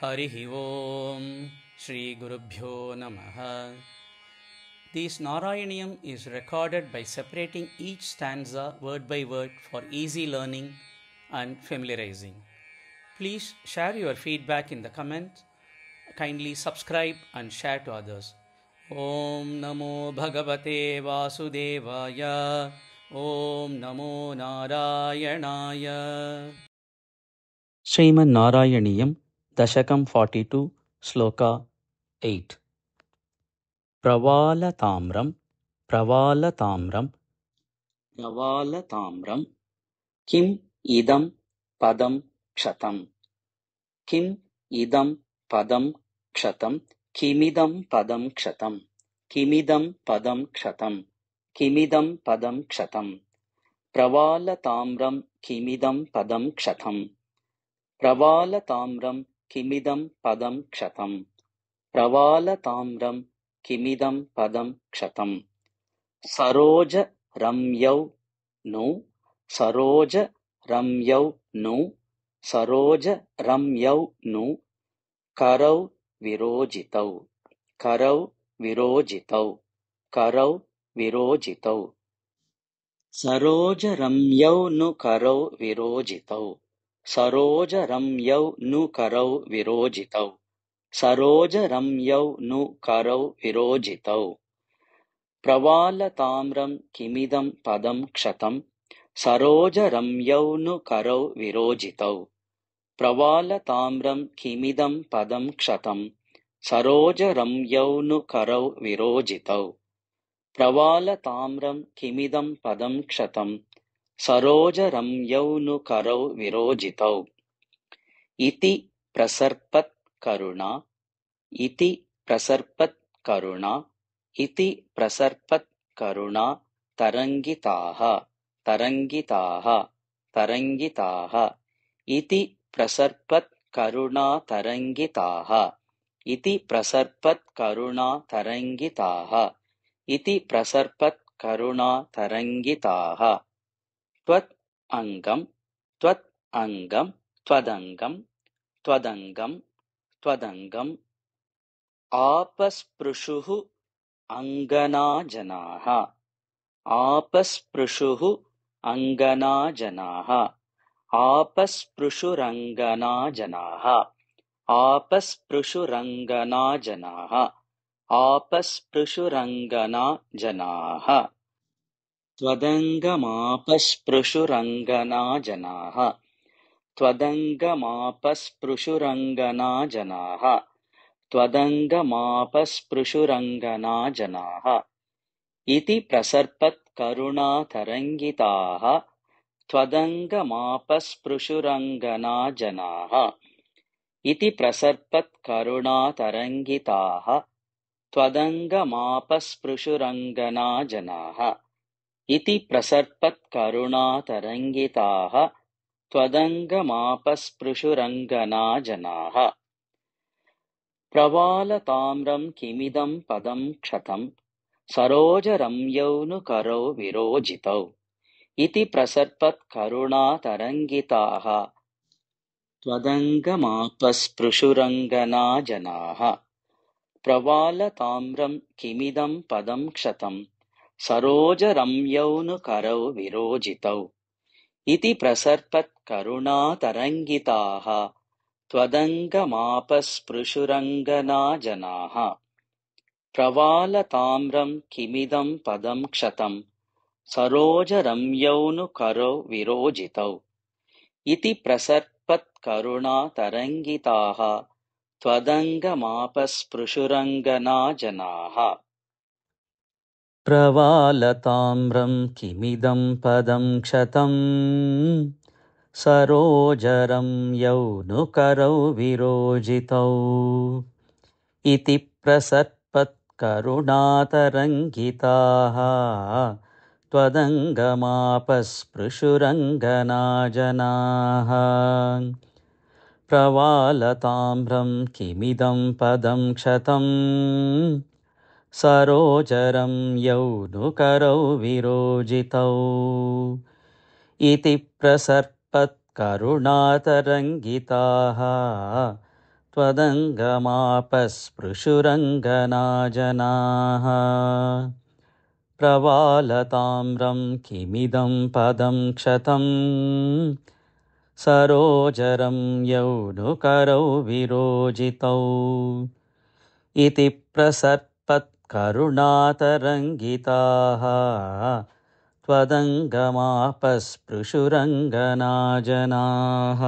Harihi Om Shri Gurubhyo Namaha. This Narayaniyam is recorded by separating each stanza word by word for easy learning and familiarizing. Please share your feedback in the comments. Kindly subscribe and share to others. Om Namo Bhagavate Vasudevaya. Om Namo Narayanaya. Sriman Narayaniyam Dashakam 42 Sloka 8. Pravalatamram Kim idam padam kshatam. Kim idam padam kshatam. Kimidam padam kshatam. Kimidam padam kshatam. Kimidam padam kshatam. Pravalatamram kimidam padam kshatam. Pravalatamram kimidam padam kshatam. Pravalatamram kimidam padam kshatam. Saroja ramyau nu. Saroja ramyau nu. Saroja ramyau nu. Karau virojitau. Karau virojitau. Karau virojitau. Saroja ramyau nu karau virojitau. Saroja ramyau nu karau virojitau. Saroja ramyau nu karau virojitau. Pravalatamram kimidam padam kshatam. Saroja ramyau nu karau virojitau. Pravalatamram kimidam padam kshatam. Saroja ramyau nu karau virojitau. Pravalatamram kimidam padam kshatam. Saroja ramyau nu karau virojitau. Iti prasarpat karuna. Iti prasarpat karuna. Iti prasarpat karuna tarangitaha. Tarangitaha. Tarangitaha. Iti prasarpat karuna tarangitaha. Iti prasarpat karuna tarangitaha. Iti prasarpat karuna tarangitaha. Tvat angam. Tvat angam. Twadangam. Twadangam. Twadangam. Apasprishuhu angana janaha. Apasprishuhu angana janaha. Apasprushurangana janaha. Apasprushurangana janaha. Apasprushurangana janaha. Twadangamapasprushurangana janaha. Twadangamapasprushurangana janaha. Twadangamapasprushurangana janaha. Iti prasarpat karuna tarangitaha. Twadangamapasprushurangana janaha. Iti prasarpat karuna tarangitaha. Twadangamapasprushurangana janaha. Iti prasarpat karuna tarangitaha. Twadangamapasprushurangana janaha. Pravalatamram kimidam padam kshatam. Saroja ramyau nu karau virojitau. Iti prasarpat karuna tarangitaha. Twadangamapasprushurangana janaha. Pravalatamram kimidam padam kshatam. Saroja ramyau nu karau virojitau. Iti prasarpat karuna tarangitaha. Twadangamapasprushurangana janaha. Pravalatamram kimidam padam kshatam. Saroja ramyau nu karau virojitau. Iti prasarpat karuna tarangitaha. Twadangamapasprushurangana janaha. Pravalatamram kimidam padam kshatam. Saroja ramyau nu karau virojitau. Iti prasarpat karuna tarangitaha. Twadangamapasprushurangana janaha. Pravalatamram kimidam padam kshatam. Saroja ramyau nu karau virojitau. Iti prasarpat karuna tarangitaha. त्वदङ्गमापस्पृशुरङ्गनाजनाः प्रवालताम्रं किमिदं पदं क्षतं सरोजरं यौनुकरौ विरोजितौ इति प्रसर्पत्करुणातरङ्गिताः त्वदङ्गमापस्पृशुरङ्गनाजनाः।